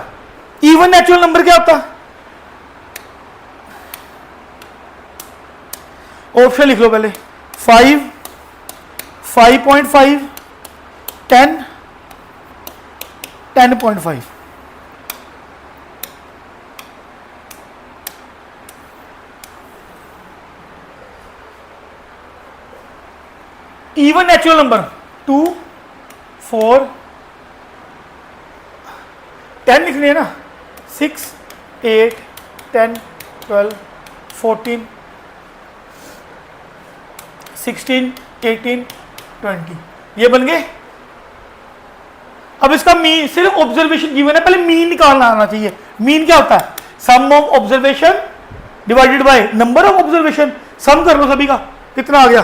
इवन नेचुरल नंबर क्या होता है? ऑप्शन लिख लो पहले, 5, 5.5, 10, 10.5। इवन नेचुरल नंबर 2, 4, 10 लिखने हैं ना, 6, 8, 10, 12, 14, 16, 18, 20, ये बन गए। अब इसका मीन, सिर्फ ऑब्जर्वेशन गिवन है, पहले मीन निकालना आना चाहिए। मीन क्या होता है? Sum of observation divided by number of observation. Sum कर लो सभी का, कितना आ गया?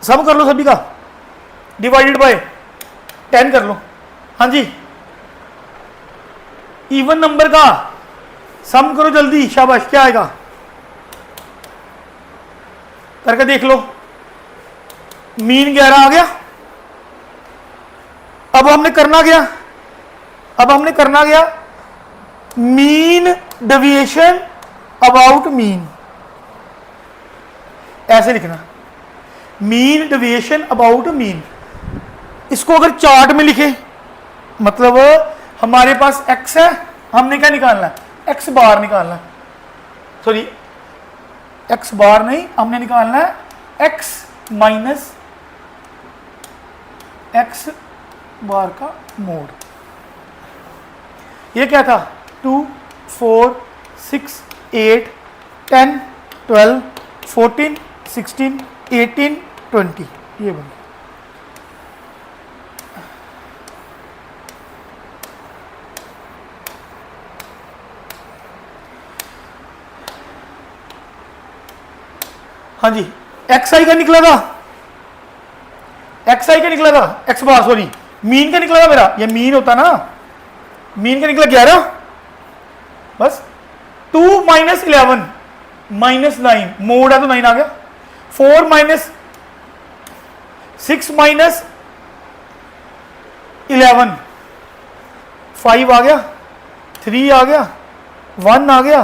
सम कर लो सभी का, डिवाइडेड बाय 10 कर लो। हाँ जी, इवन नंबर का सम करो जल्दी, शाबाश। क्या आएगा? करके देख लो। मीन 11 आ गया। अब हमने करना गया मीन डेविएशन अबाउट मीन, ऐसे लिखना, मीन डेविएशन अबाउट मीन। इसको अगर चार्ट में लिखे, मतलब हमारे पास x है, हमने क्या निकालना है? x बार निकालना है, सॉरी x बार नहीं, हमने निकालना है x माइनस x बार का मोड। ये क्या था? 2, 4, 6, 8, 10, 12, 14, 16, 18, 20, ये बन गया। हाँ जी, एक्स आई का निकला था, एक्स आई का निकला था, एक्स बार सॉरी, मीन का निकला था मेरा, ये मीन होता ना, मीन का निकला 11, बस 2 माइनस 11 माइनस 9, मोड है तो 9 आ गया। 4 माइनस 6 माइनस 11, 5 आ गया, 3 आ गया, 1 आ गया।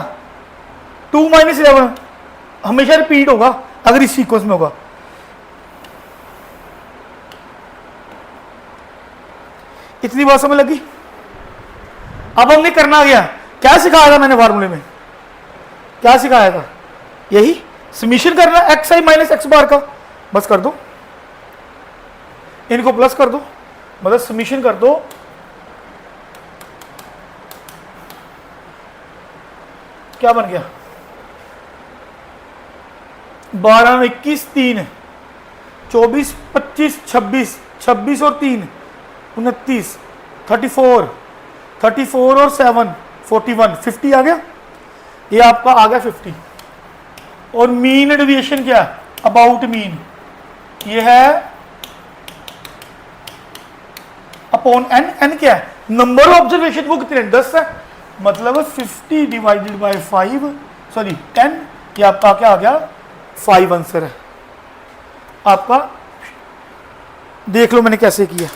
2 माइनस 11 हमेशा रिपीट होगा अगर इस सीक्वेंस में होगा। इतनी बात समझ लगी? अब हमने करना गया, क्या सिखाया था मैंने फार्मूले में? क्या सिखाया था? यही समीशन करना एक्स आई माइनस एक्स बार का, बस कर दो, इनको प्लस कर दो, मतलब समीशन कर दो। क्या बन गया? 12, 21, 3, 24, 25, 26, 26 और 3, 29, 34, 34 और 7, 41, 50 आ गया। ये आपका आ गया 50। और मीन डेविएशन क्या? अबाउट मीन, ये है अपॉन एन। एन क्या है? नंबर ऑफ ऑब्जर्वेशन, वो कितने? 10 है, मतलब 50 डिवाइडेड बाय 5, सॉरी 10, ये आपका क्या आ गया? 5 आंसर है आपका। देख लो मैंने कैसे किया।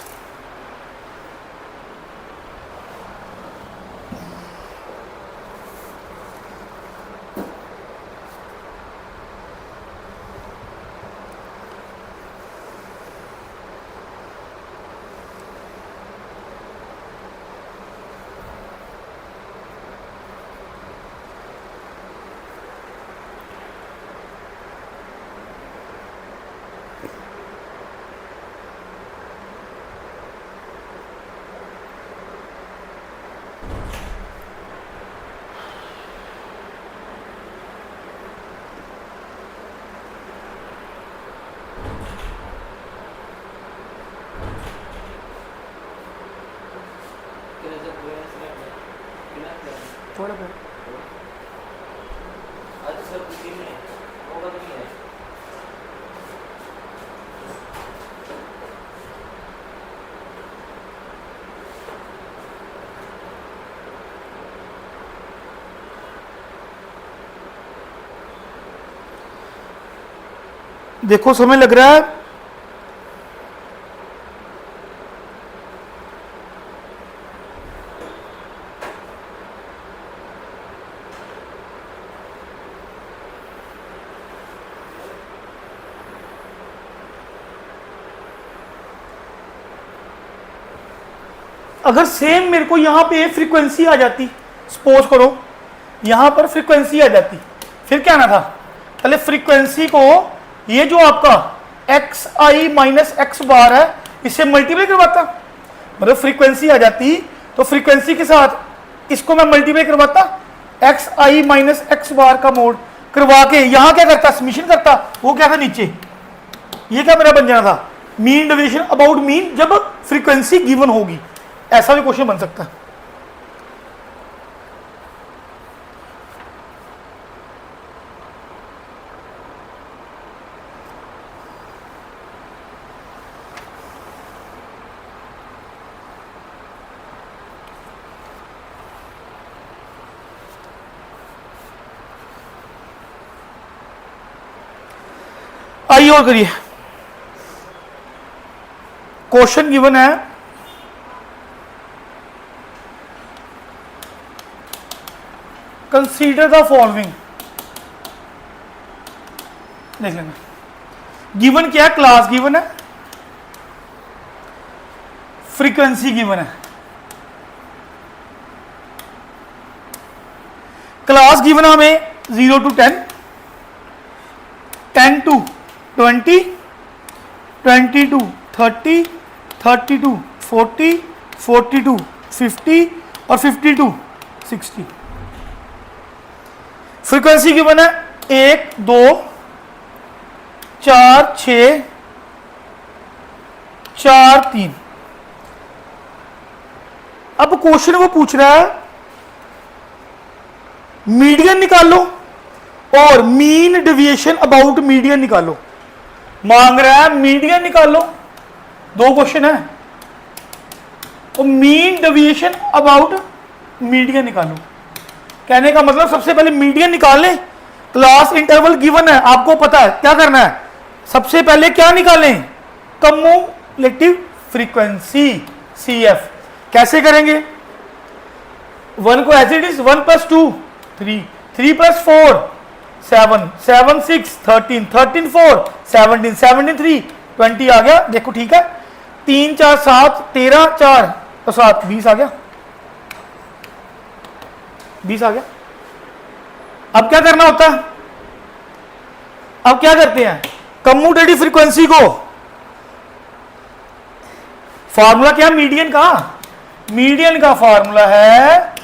थोड़ा पे देखो समय लग रहा है। अगर सेम मेरे को यहां पे फ्रीक्वेंसी आ जाती, सपोज करो यहां पर फ्रीक्वेंसी आ जाती, फिर क्या आना था, पहले फ्रीक्वेंसी को ये जो आपका एक्स आई माइनस एक्स बार है इससे मल्टीप्लाई करवाता, मतलब फ्रीक्वेंसी आ जाती तो फ्रीक्वेंसी के साथ इसको मैं मल्टीप्लाई करवाता, एक्स आई माइनस एक्स बार का मोड करवा के यहां क्या करता, समीशन करता, वो क्या था नीचे, ये क्या मेरा बन जाना था, मीन डेविएशन अबाउट मीन जब फ्रीक्वेंसी गिवन होगी। ऐसा भी क्वेश्चन बन सकता है। आइए और करिए, क्वेश्चन गिवन है कंसीडर द फॉलोइंग, देख लेना गिवन क्या है, क्लास गिवन है, फ्रीक्वेंसी गिवन है। क्लास गिवन हमें 0 to 10, 10 to 20, 20 to 30, 30 to 40, 40 to 50 और 50 to 60। फ्रीक्वेंसी गिवन है 1, 2, 4, 6, 4, 3। अब क्वेश्चन वो पूछ रहा है मीडियन निकालो और मीन डेविएशन अबाउट मीडियन निकालो, मांग रहा है मीडियन निकालो, दो क्वेश्चन है, और मीन डेविएशन अबाउट मीडियन निकालो। कहने का मतलब सबसे पहले मीडियन निकाल लें, क्लास इंटरवल गिवन है, आपको पता है क्या करना है, सबसे पहले क्या निकालें, कम्युलेटिव फ्रीक्वेंसी CF। कैसे करेंगे, 1 को एज इट इज 1 + 2 3, 3 + 4 7, 7 6 13, 13 4 17, 17 3 20 आ गया, देखो ठीक है, 3 4 7 13 4 और 7 20 आ गया, 20 आ गया। अब क्या करना होता है, अब क्या करते हैं, कम्यूटेटिव फ्रीक्वेंसी को, फार्मूला क्या मीडियन का, मीडियन का फार्मूला है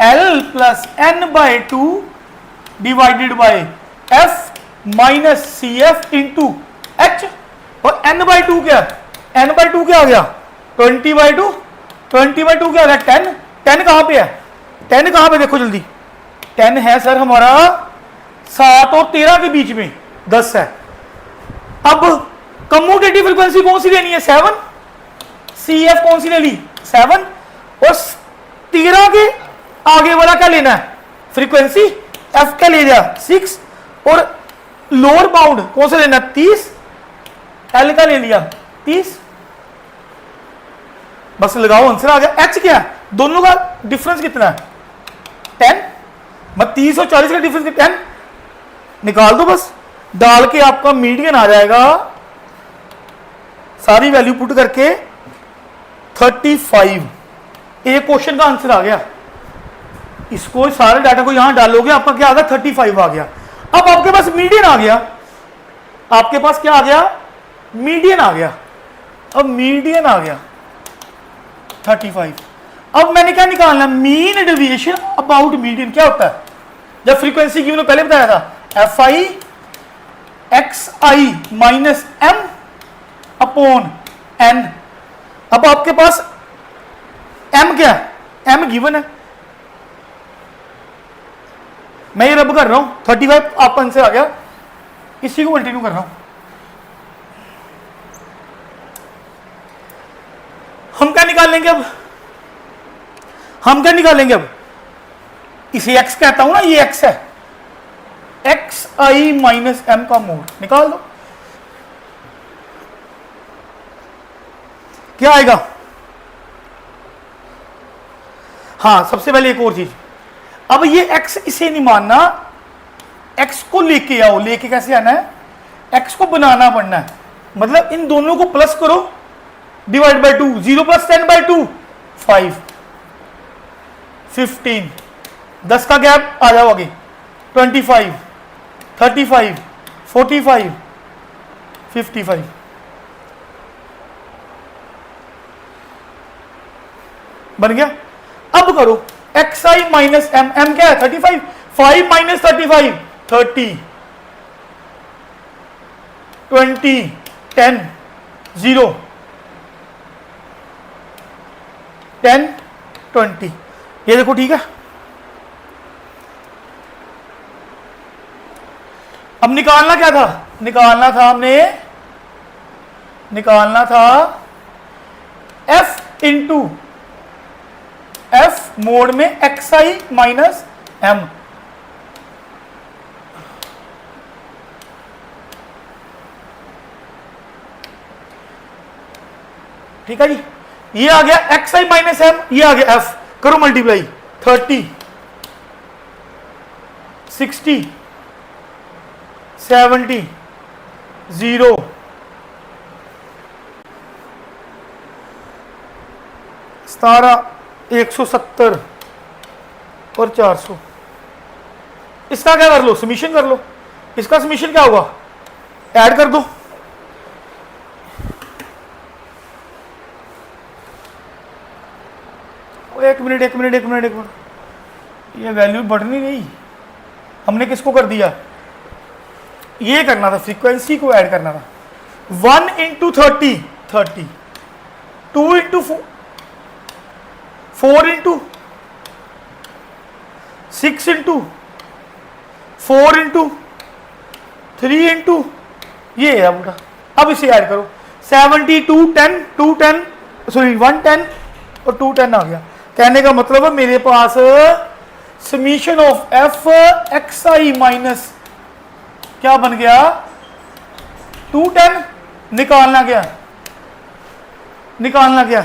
L + n/2 divided by F minus CF into H, और n/2 क्या, n/2 क्या आ गया 20/2, 20/2 क्या आ गया 10, 10 कहां पे है, 10 कहां पे देखो जल्दी, 10 है सर हमारा 7 और 13 के बीच में 10 है। अब कम्यूटेटिव फ्रीक्वेंसी कौन सी लेनी है 7, CF कौन सी ले ली 7, और 13 के आगे वाला क्या लेना है फ्रीक्वेंसी, F क्या ले लिया 6, और लोअर बाउंड कौन सा लेना 30, L का ले लिया 30, बस लगाओ आंसर आ गया। H क्या है, दोनों का डिफरेंस कितना है 10, मतलब 30 और 40 का डिफरेंस 10, निकाल दो बस, डाल के आपका मीडियन आ जाएगा, सारी वैल्यू पुट करके 35, एक क्वेश्चन का आंसर आ गया। इसको सारे डाटा को यहां डालोगे आपका क्या आ गया 35 आ गया। अब आपके पास मीडियन आ गया, आपके पास क्या आ गया मीडियन आ गया, अब मीडियन आ गया 35। अब मैंने क्या निकालना, मीन डेविएशन अबाउट मीडियन क्या होता है, जब फ्रीक्वेंसी गिवन पहले बताया था FI XI minus M upon N। अब आपके पास M क्या है, M गिवन है, मैं ये रब कर रहा हूं, 35 आपन से आ गया, इसी को कंटिन्यू कर रहा हूं। हम क्या निकाल लेंगे अब, हम क्या निकालेंगे अब, इसे x कहता हूं ना, ये x है, एक्स आई माइनस एम का मोड निकाल दो, क्या आएगा। हाँ सबसे पहले एक और चीज, अब ये x इसे नहीं मानना, x को लेके आओ, लेके कैसे आना है, x को बनाना पड़ना है, मतलब इन दोनों को प्लस करो, डिवाइड बाय 2, 0 प्लस 10 बाय 2 5, 15, 10 का गैप आ जाओ आगे, 25, 35, 45, 55, बन गया। अब करो x I minus M, M क्या है 35, 5 माइनस 35 30, 20, 10, 0, 10, 20, ये देखो ठीक है। अब निकालना क्या था, निकालना था हमने, निकालना था f इंटू एफ मोड में एक्स आई माइनस एम, ठीक है जी। ये आ गया एक्स आई माइनस एम, ये आ गया एफ, करो मल्टीप्लाई, 30, 60, 70, 0, 17, 170 और 400, इसका क्या कर लो, समीशन कर लो, इसका समीशन क्या होगा, ऐड कर दो, एक मिनट एक मिनट एक मिनट एक मिनट, ये वैल्यू बढ़नी नहीं, हमने किसको कर दिया, ये करना था, फ्रीक्वेंसी को ऐड करना था, 1 into 30, 30, 2 into 4 into 6 into 4 into 3 into, ये है बेटा। अब इसे ऐड करो, 72, 10, 2, 10, सॉरी 1, 10 और 2, 10 आ गया। कहने का मतलब है मेरे पास summation of F X I minus क्या बन गया, 2, 10, निकालना क्या, निकालना क्या,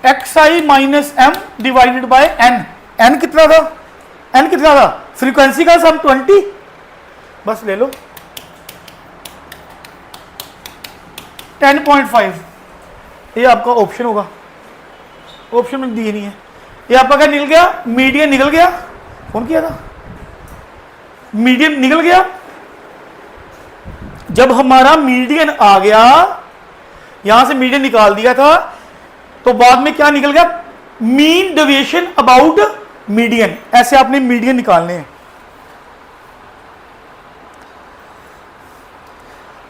X I minus M divided by N, N कितना था, एन कितना था, फ्रीक्वेंसी का सम 20, बस ले लो 10.5, ये आपका ऑप्शन होगा, ऑप्शन में दिए नहीं है, ये आपका क्या निकल गया, मीडियन निकल गया, कौन किया था, मीडियन निकल गया। जब हमारा मीडियन आ गया, यहां से मीडियन निकाल दिया था, तो बाद में क्या निकल गया, मीन डेविएशन अबाउट मीडियन, ऐसे आपने मीडियन निकालने हैं।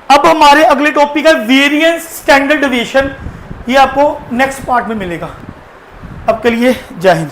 अब हमारे अगले टॉपिक है वेरिएंस स्टैंडर्ड डेविएशन, ये आपको नेक्स्ट पार्ट में मिलेगा। अब के लिए जय हिंद।